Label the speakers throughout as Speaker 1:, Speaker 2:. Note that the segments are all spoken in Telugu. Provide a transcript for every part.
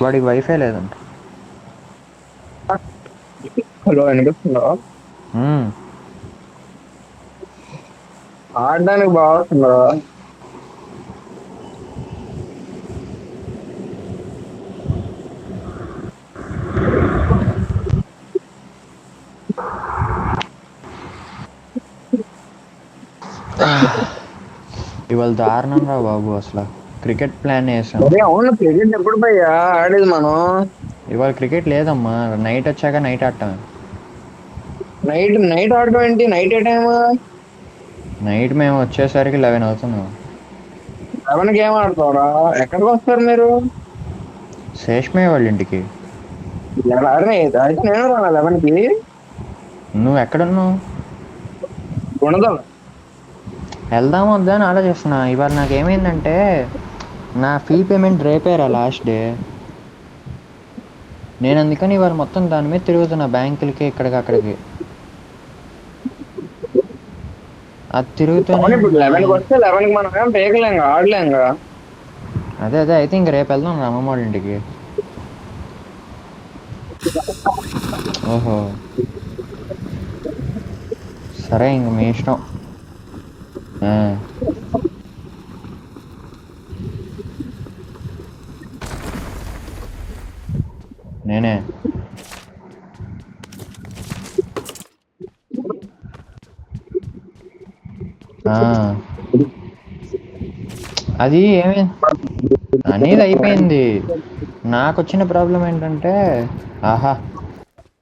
Speaker 1: వాడికి వైఫై లేదంట.
Speaker 2: హలో వినిపిస్తుందా?
Speaker 1: మ్మ్.
Speaker 2: ఆడడానికి బాగుంటుందా?
Speaker 1: ఇవాళ దారుణం రా బాబు, అసలు క్రికెట్ ప్లాన్ వేసాం.
Speaker 2: అరే అవును, క్రికెట్ ఎప్పుడు పోయా ఆడేది మనం?
Speaker 1: ఇవాళ క్రికెట్ లేదమ్మా, నైట్ వచ్చాక నైట్ ఆడటం.
Speaker 2: నైట్ నైట్ ఆడటం ఏంటి? నైట్ ఏ టైం?
Speaker 1: నైట్ మేము వచ్చేసరికి 11 అవుతుంది.
Speaker 2: 11కి ఏం ఆడతావురా? ఎక్కడికి వస్తారు మీరు?
Speaker 1: శేష్మయ్య వాళ్ళ ఇంటికి.
Speaker 2: అరే అయితే నేను రాను 11కి.
Speaker 1: నువ్వు ఎక్కడున్నావు?
Speaker 2: ఉండదు.
Speaker 1: వెళ్దాం వద్దా అని ఆలోచిస్తున్నా. ఇవాళ నాకు ఏమైందంటే, నా ఫీ పేమెంట్ రేపేరా లాస్ట్ డే. నేను అందుకని ఇవాళ మొత్తం దాని మీద తిరుగుతున్నా, బ్యాంకులకి ఇక్కడికి అక్కడికి. అది తిరుగుతూనే
Speaker 2: అవును, ఇప్పుడు
Speaker 1: ఉన్నా.
Speaker 2: 11కి వస్తే 11కి మనం ఏం పేకలేంగా, ఆడలేంగా.
Speaker 1: అదే అదే అయితే ఇంక రేపు వెళ్దాం రా అమ్మమ్మ వాళ్ళ ఇంటికి. ఓహో, సరే ఇంక మీ ఇష్టం. ఆ, నేనే. ఆ, అది ఏమి అనేది అయిపోయింది. నాకు వచ్చిన ప్రాబ్లం ఏంటంటే, ఆహా,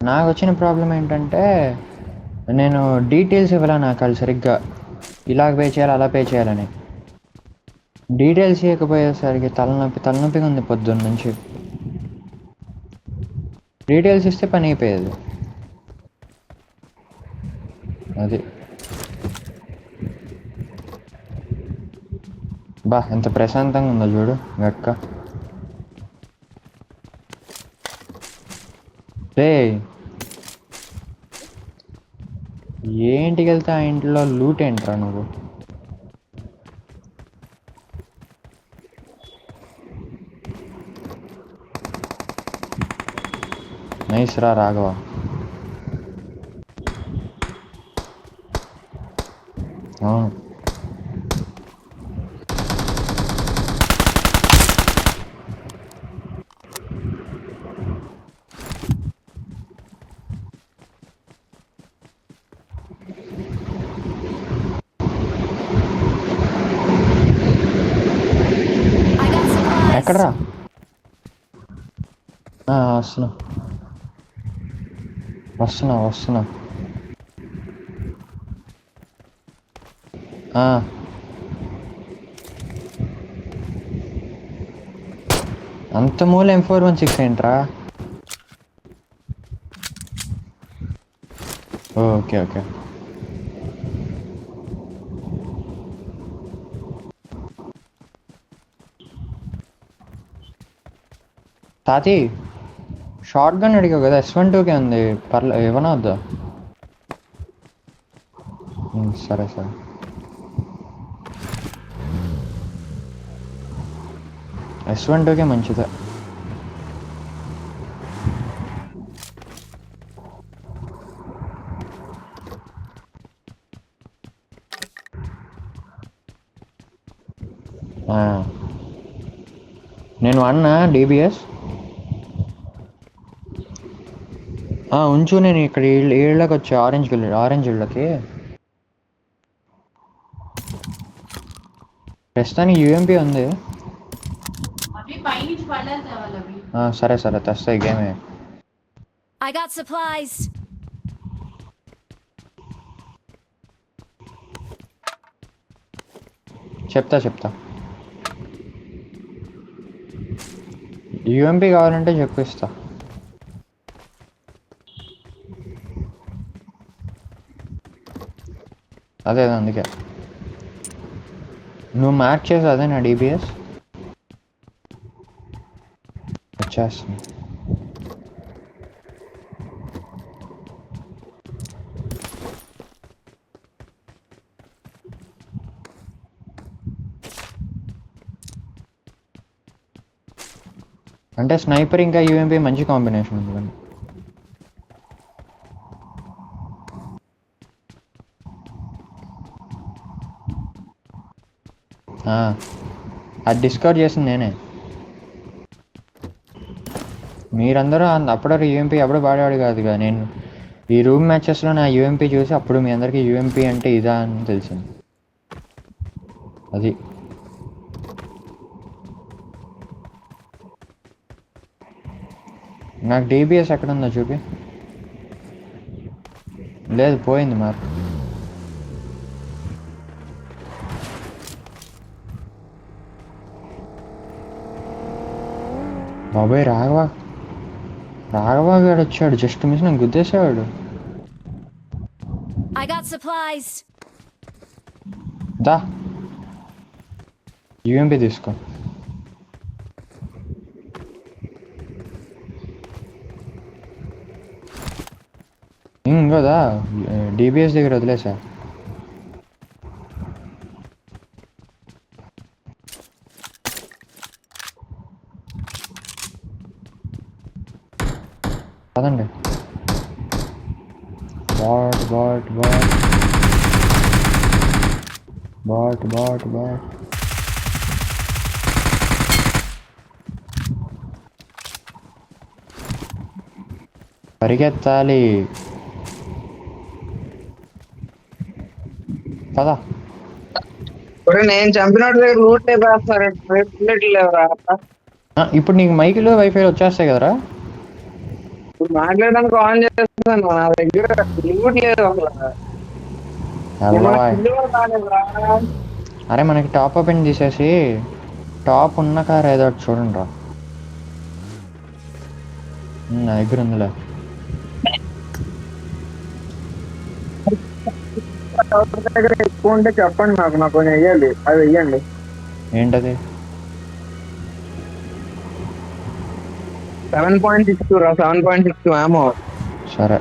Speaker 1: నాకు వచ్చిన ప్రాబ్లం ఏంటంటే, నేను డీటెయిల్స్ ఇవ్వాలా నాకు అది సరిగ్గా. ఇలాగ పే చేయాలి, అలా పే చేయాలని. డీటెయిల్స్ ఇవ్వకపోయేసరికి తలనొప్పి తలనొప్పిగా ఉంది పొద్దున్న నుంచి. డీటెయిల్స్ ఇస్తే పని అయిపోయేది. అది బా ఎంత ప్రశాంతంగా ఉందో చూడు గట్క. రే, ఏంటికి వెళ్తే ఆ ఇంట్లో లూట్ ఏంట్రా నువ్వు? నైస్ రా రాఘవ. అవును,
Speaker 3: I got supplies.
Speaker 1: ఎక్కడ్రా? వస్తున్నా వస్తున్నా వస్తున్నా. ఆ, అంత మూల M416 ఏంట్రా? Okay okay. తాతి, షార్ట్ గన్ అడిగావు కదా, S12కే ఉంది. ఇవ్వనా వద్దా? సరే సరే. S12కే మంచిదే. నేను వాడినా DBS. ఉంచు, నేను ఇక్కడ ఇళ్ళకి వచ్చా, ఆరెంజ్ ఇళ్ళకి. ప్రస్తుతానికి UMP ఉంది. సరే సరే తెస్తాయి గేమే.
Speaker 3: I got supplies.
Speaker 1: చెప్తా చెప్తా. UMP కావాలంటే చెప్పిస్తా. అదే అందుకే నువ్వు మార్క్ చేసి అదే నా DBS వచ్చేస్తుంది. అంటే స్నైపర్ ఇంకా యూఎంపీ మంచి కాంబినేషన్ ఉంది కానీ. అది డిస్కవర్ చేసింది నేనే. మీరందరూ అప్పుడు యూఎంపీ అప్పుడు పాడేవాడు కాదుగా. నేను ఈ రూమ్ మ్యాచెస్లో నా యూఎంపీ చూసి అప్పుడు మీ అందరికీ యూఎంపీ అంటే ఇదా అని తెలిసింది. అది నాకు డీబీఎస్ ఎక్కడుందో చూపి. లేదు, పోయింది మార్క్. బాబాయ్ రాఘవ గారు వచ్చాడు. జస్ట్ మిస్ నన్ను గుద్దేసేవాడు.
Speaker 3: I got supplies.
Speaker 1: దా యూఎంపీ తీసుకో. ఇంకోదా డీబీఎస్ దగ్గర వదిలేసా. పదండి. Bot bot bot bot bot bot పరిగెత్తాలి. పద.
Speaker 2: నేను చంపినట్టు దగ్గర లూట్ అయిపోతారు. లేవరా
Speaker 1: ఇప్పుడు నీకు మైక్లో వైఫై వచ్చేస్తాయి కదరా.
Speaker 2: ఇప్పుడు మాట్లాడడానికి ఆన్ చేస్తాను. నా దగ్గర లూట్ లేదు అసలు.
Speaker 1: అరే మనకి టాప్ ఓపెన్ తీసేసి టాప్ ఉన్న కార్ ఏదో ఒకటి చూడండి రా. నా దగ్గర ఉందిలే.
Speaker 2: దగ్గర ఎక్కువ ఉంటే చెప్పండి నాకు కొంచెం వెయ్యాలి. అది వెయ్యండి.
Speaker 1: ఏంటది?
Speaker 2: 7.62 రా. 7.62 ఏమో.
Speaker 1: సరే,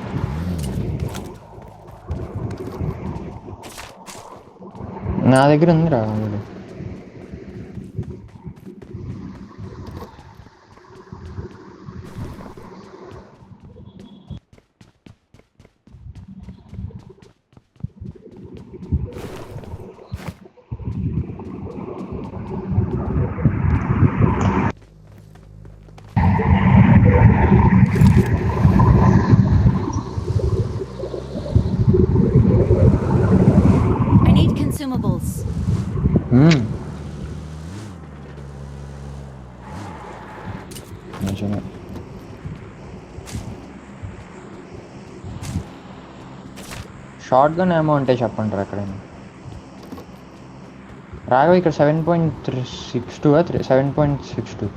Speaker 1: నా దగ్గర ఉందిరా ఆల్రెడీ.
Speaker 3: I need consumables.
Speaker 1: నిజమే. షార్ట్ గన్ ఏమో అంటే చెప్పండి ఎక్కడైనా. రాఘవ ఇక్కడ 7.62 7.62.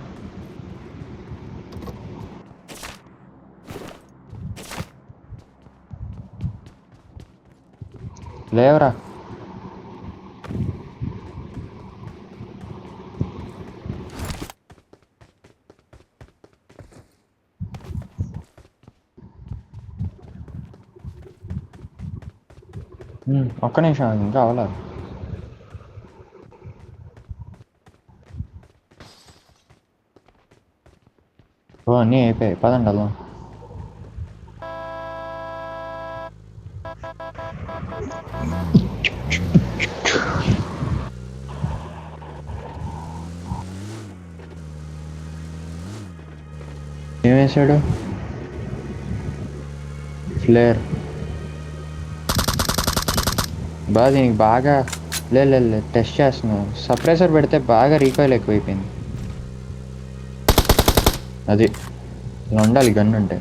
Speaker 1: లేవరా. ఒక్క నిమిషం ఇంకా అవలా. ఓ అన్నీ అయిపోయాయి. పదండి వెళ్దాం. ఏం వేసాడు? ఫ్లేర్. దీనికి బాగా లేదు టెస్ట్ చేస్తున్నావు. సప్రెసర్ పెడితే బాగా రీకాయిల్ ఎక్కువైపోయింది. అది ఇలా ఉండాలి గన్ అంటే.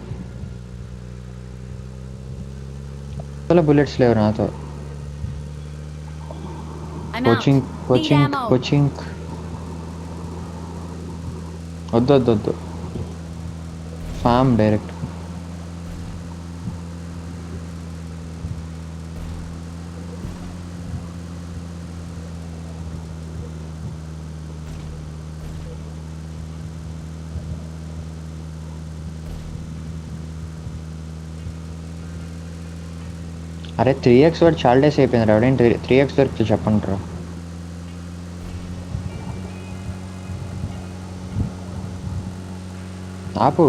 Speaker 1: అసలు బుల్లెట్స్ లేవు నాతో.
Speaker 3: I'm out. Need ammo.
Speaker 1: Coaching వద్దు. Farm direct. అరే 3x వాడు చాలా డేస్ అయిపోయింది. ఎవడేంటి 3x దొరికితే చెప్పండి రా. ఆపు.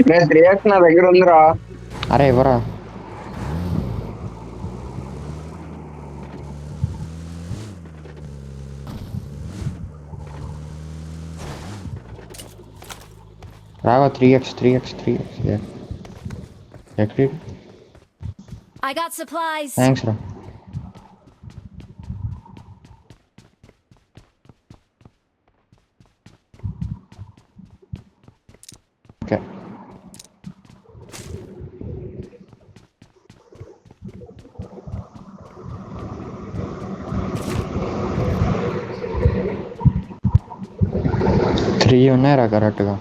Speaker 2: నేను 3x నా దగ్గర ఉందిరా.
Speaker 1: అరే ఎవరా? రావా 3x ఎక్కడి?
Speaker 3: I got supplies.
Speaker 1: థ్యాంక్స్ రా. ఓకే త్రీ ఉన్నాయిరా కరెక్ట్గా.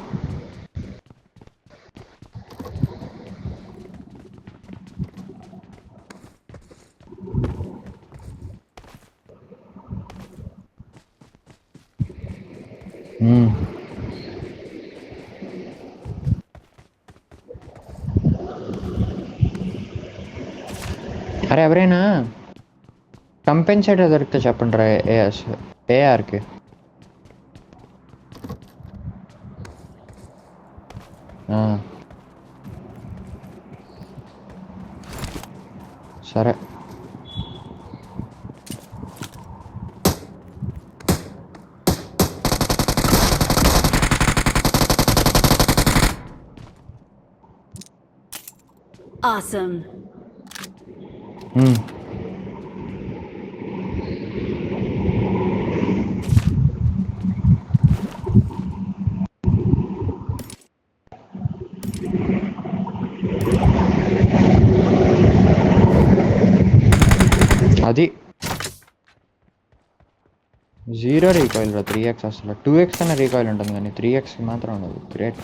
Speaker 1: అరే ఎవరైనా కంపెన్సేటర్ దొరికితే చెప్పండి రా. ఏఆర్కి సరే.
Speaker 3: Awesome.
Speaker 1: అది 0 రీకాయిల్ రా. 3x అసలు 2x కన్నా రీకాయిల్ ఉంటుంది కానీ 3x మాత్రం ఉండదు. గ్రేట్.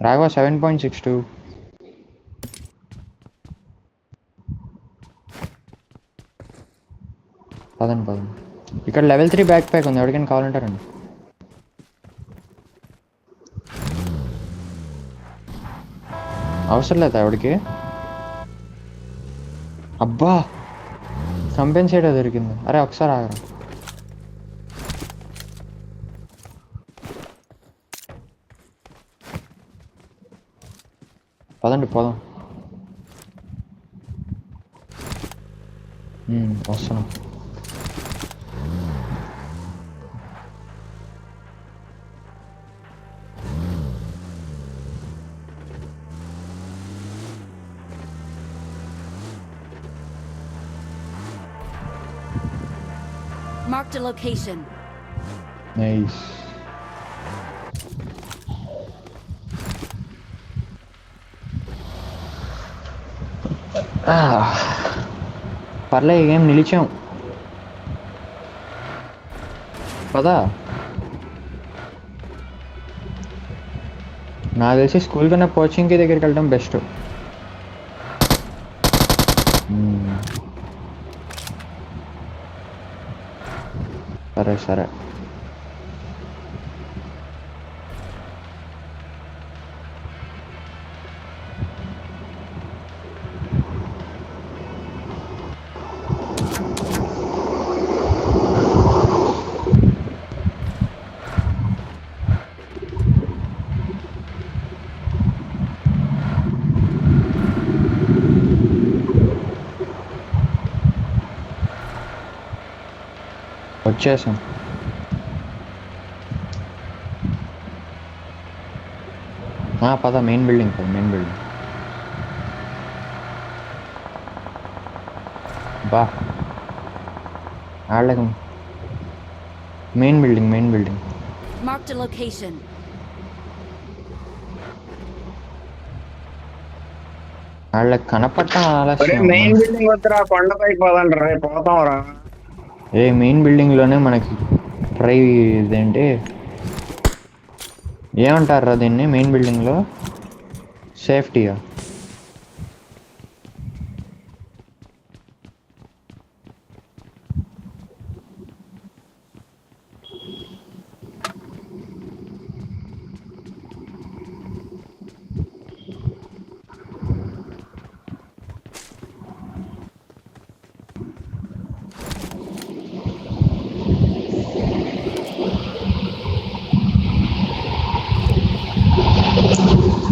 Speaker 1: రాఘవ 7.62. పదండి. ఇక్కడ లెవెల్ 3 బ్యాక్ ప్యాక్ ఉంది, ఎవరికైనా కావాలంటారండి. అవసరం లేదా ఎవడికి? అబ్బా కంపెన్సేటర్ దొరికింది. అరే ఒకసారి ఆగరా. పదండి పోదాం. వస్తున్నాం.
Speaker 3: Marked a location.
Speaker 1: నైస్. పర్లే ఏం నిలిచాం. పదా నాకు తెలిసి స్కూల్ కన్నా కోచింగ్కి దగ్గరికి వెళ్ళడం బెస్ట్. సరే వచ్చేసాం. పద మెయిన్ బిల్డింగ్. బా ఆడలేక main building.
Speaker 3: Marked a location.
Speaker 1: వాళ్ళకి కనపడటం ఆలస్యం.
Speaker 2: మెయిన్ బిల్డింగ్ వద్దురా, కొండపైకి పోదండి. రేపు పోతాం రా.
Speaker 1: మెయిన్ బిల్డింగ్లోనే మనకి ట్రై ఇదేంటి ఏమంటారా దీన్ని? మెయిన్ బిల్డింగ్లో సేఫ్టీయా?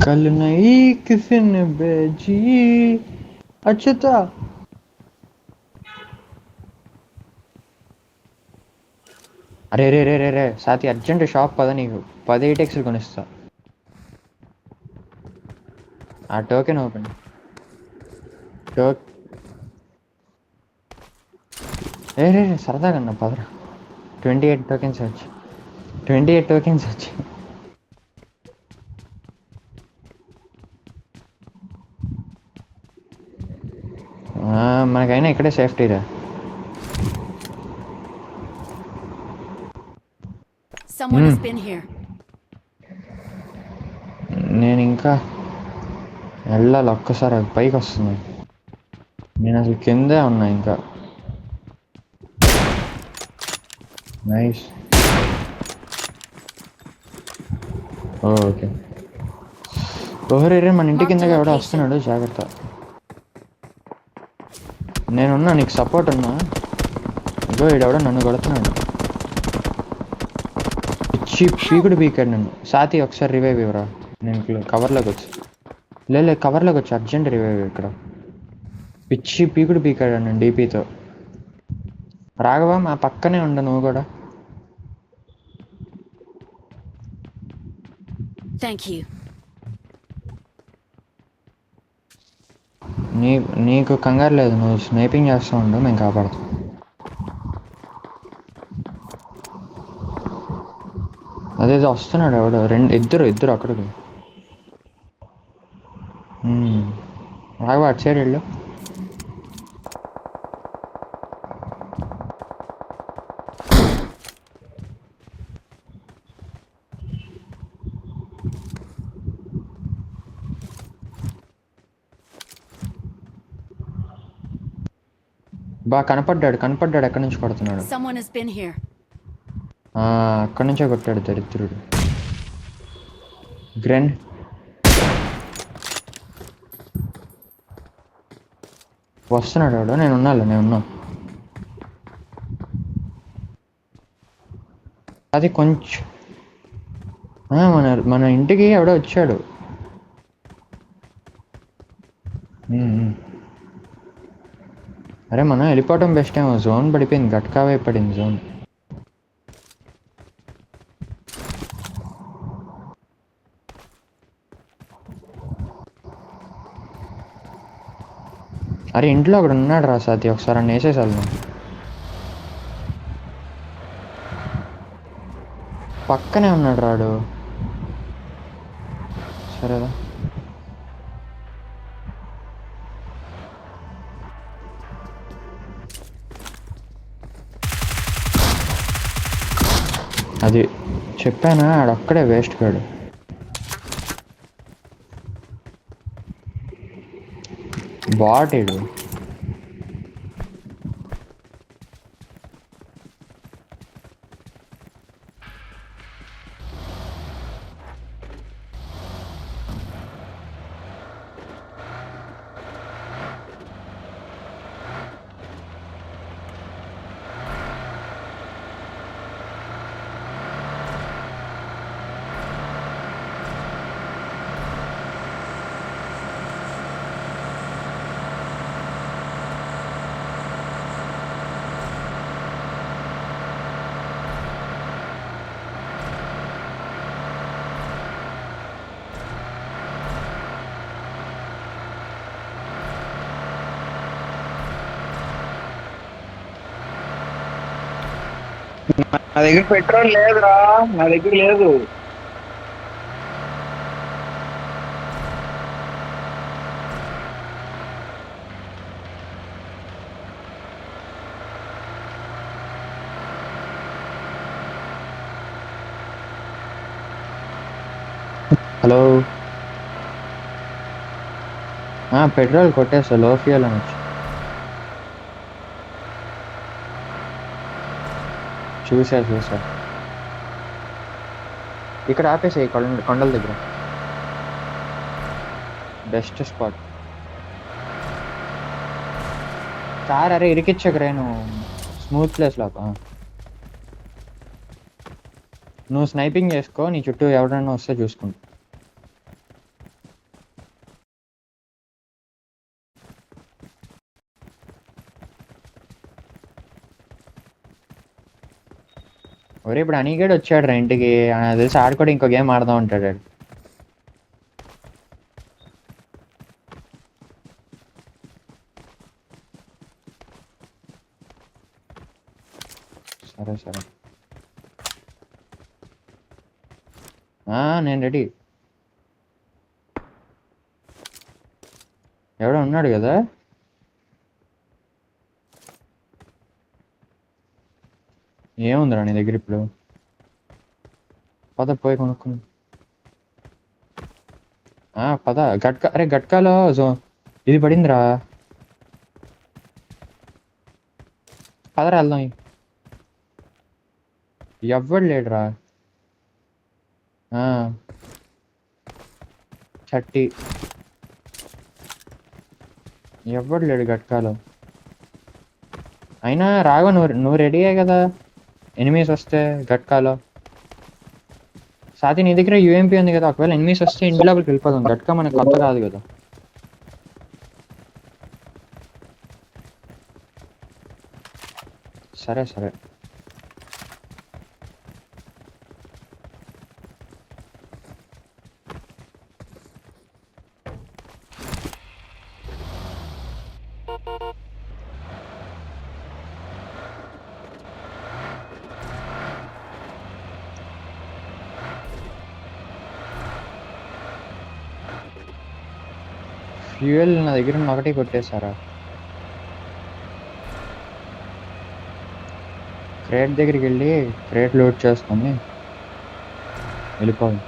Speaker 1: कल नहीं किसी ने भेजी అచ్యుతా అరే రే రే రే రే సాతి అర్జెంట్ షాప్ పద నీకు 10 8x కొనిస్తా ఆ టోకెన్ ఓపెన్ రే రే రే సరదాగా అన్న పదరా 28 టోకెన్స్ వచ్చి 28 టోకెన్స్ వచ్చి మనకైనా ఇక్కడే సేఫ్టీరా
Speaker 3: Someone has been here.
Speaker 1: నేను ఇంకా వెళ్ళాలి ఒక్కసారి అది పైకి వస్తుంది నేను అసలు కిందే ఉన్నా ఇంకా నైస్ ఓకే ఓహరే రే మన ఇంటి కిందకి ఎవడో వస్తున్నాడు జాగ్రత్త నేనున్నా నీకు సపోర్ట్ ఉన్నా ఇగో ఈడెవడో నన్ను కొడుతున్నాడు పిచ్చి పీకుడు పీకాడు నన్ను సాతి ఒకసారి రివైవ్ ఇవ్వరా నేను కవర్లోకి వచ్చి లే కవర్లోకి వచ్చి అర్జెంట్ రివైవ్ ఇక్కడ పిచ్చి పీకుడు పీకాడు నన్ను డీపీతో రాఘవ మా పక్కనే ఉండ నువ్వు కూడా
Speaker 3: Thank you.
Speaker 1: నీకు కంగారు లేదు నువ్వు స్నైపింగ్ చేస్తూ ఉండు మేము కాపాడుతాం అదేదో వస్తున్నాడు ఎవడు ఇద్దరు అక్కడికి రాఘవ అటు సైడ్ వెళ్ళు బాగా కనపడ్డాడు ఎక్కడి నుంచి కొడుతున్నాడు
Speaker 3: Someone has been here.
Speaker 1: అక్కడి నుంచే కొట్టాడు దరిద్రుడు గ్రెన్ వస్తున్నాడు వాడు నేనున్నా అది కొంచెం మన ఇంటికి ఎవడో వచ్చాడు అరే మనం వెళ్ళిపోవటం బెస్ట్ ఏమో జోన్ పడిపోయింది గట్కా వైపు పడింది జోన్ అరే ఇంట్లో ఒకడు ఉన్నాడు రా సాతి ఒకసారి అన్న వేసేసాను పక్కనే ఉన్నాడు రాడు సరేదా అది చెప్పానా ఆడొక్కడే వేస్ట్ కాడు బాటేడు
Speaker 2: నా దగ్గర పెట్రోల్ లేదురా నా దగ్గర లేదు
Speaker 1: హలో పెట్రోల్ కొట్టేస్తా లో ఫ్యూయల్ అనొచ్చు చూసా ఇక్కడ ఆపేసాయి కొండల దగ్గర బెస్ట్ స్పాట్ కార్ అరే ఇరికిచ్చకరే నువ్వు స్మూత్ ప్లేస్ లోప నువ్వు స్నైపింగ్ చేసుకో నీ చుట్టూ ఎవరైనా వస్తే చూసుకుంటా ఒరే ఇప్పుడు అనిగేడు వచ్చాడు రా ఇంటికి, నాకు తెలిసి ఆడు కూడా ఇంకో గేమ్ ఆడదాం ఉంటాడు ఆడు. సరే సరే నేను రెడీ. ఎవడో ఉన్నాడు కదా. ఏముందిరా నీ దగ్గర ఇప్పుడు? పద పోయి కొనుక్కుని. పద గట్కా. అరే గట్కాలో ఇది పడిందిరా. పదరా వెళ్దాం. ఎవ్వడు లేడురా. 30 ఎవ్వడు లేడు గట్కాలో. అయినా రాఘవ నువ్వు రెడీయే కదా ఎనిమీస్ వస్తే గట్కాలో. సాతి నీ దగ్గర యూఎంపీ ఉంది కదా, ఒకవేళ ఎనిమీస్ వస్తే ఇంటి లోపలికి వెళ్ళిపోదాం. గట్కా మనకు కొత్త కాదు కదా. సరే సరే ఫ్యూయల్ నా దగ్గర ఉన్న ఒకటి కొట్టేశారా? క్రేట్ దగ్గరికి వెళ్ళి క్రేట్ లోడ్ చేసుకొని వెళ్ళిపోవాలి.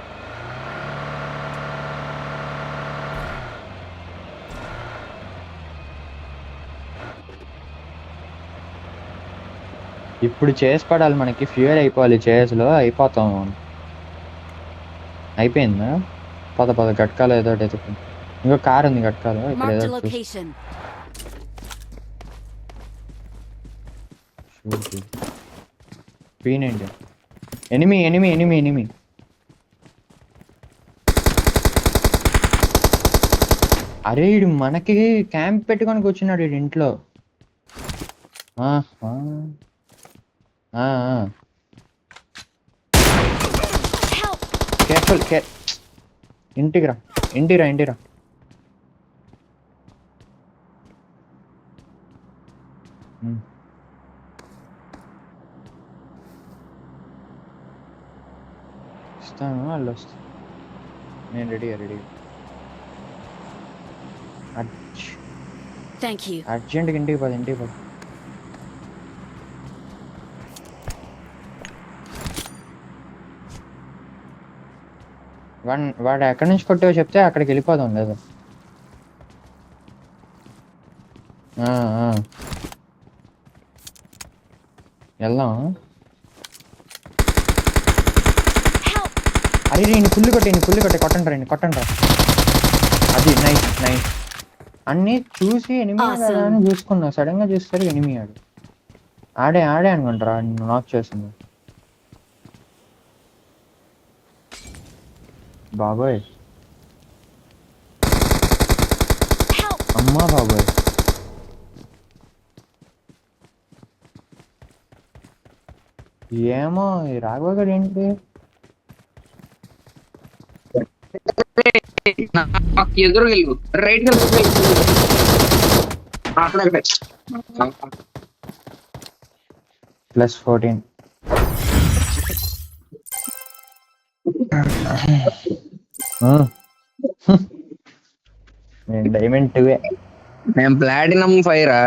Speaker 1: ఇప్పుడు చేసి పడాలి మనకి. ఫ్యూయల్ అయిపోవాలి. చేస్లో అయిపోతాం. అయిపోయిందా? పద పద గట్కాలో ఏదో ఒకటి. ఇంకో కార్ ఉంది గట్కాలో. ఇక్కడ
Speaker 3: Marked a
Speaker 1: ఏదో
Speaker 3: location.
Speaker 1: P90. Enemy enemy enemy enemy. అరే ఇడు మనకి క్యాంప్ పెట్టుకొని కూర్చున్నాడు ఇడు ఇంట్లో. కేర్ఫుల్ ఇంటిరా ఇంటిరా ఇంటిరా. ఇస్తాను వాళ్ళు వస్తా. నేను రెడీ.
Speaker 3: Thank you.
Speaker 1: అర్జెంట్గా ఇంటికి పద. వాడు ఎక్కడి నుంచి కొట్టావో చెప్తే అక్కడికి వెళ్ళిపోదాం. లేదా వెళ్దాం. అరే నేను ఫుల్ కొట్టే కొట్టండి రా. అది నైస్. అన్నీ చూసి ఎనిమిది చూసుకున్నా. సడన్ గా చూస్తారు ఎనిమి ఆడే అనుకుంటారా నిన్ను నాక్ చేసింది. బాబోయ్ అమ్మా బాబోయ్. ఏమో ఈ రాఘవ గారు ఏంటి
Speaker 2: ఎదురు వెళ్ళు. రైట్
Speaker 1: +14. నేను డైమండ్ 2.
Speaker 2: మేము ప్లాటినం 5 రా.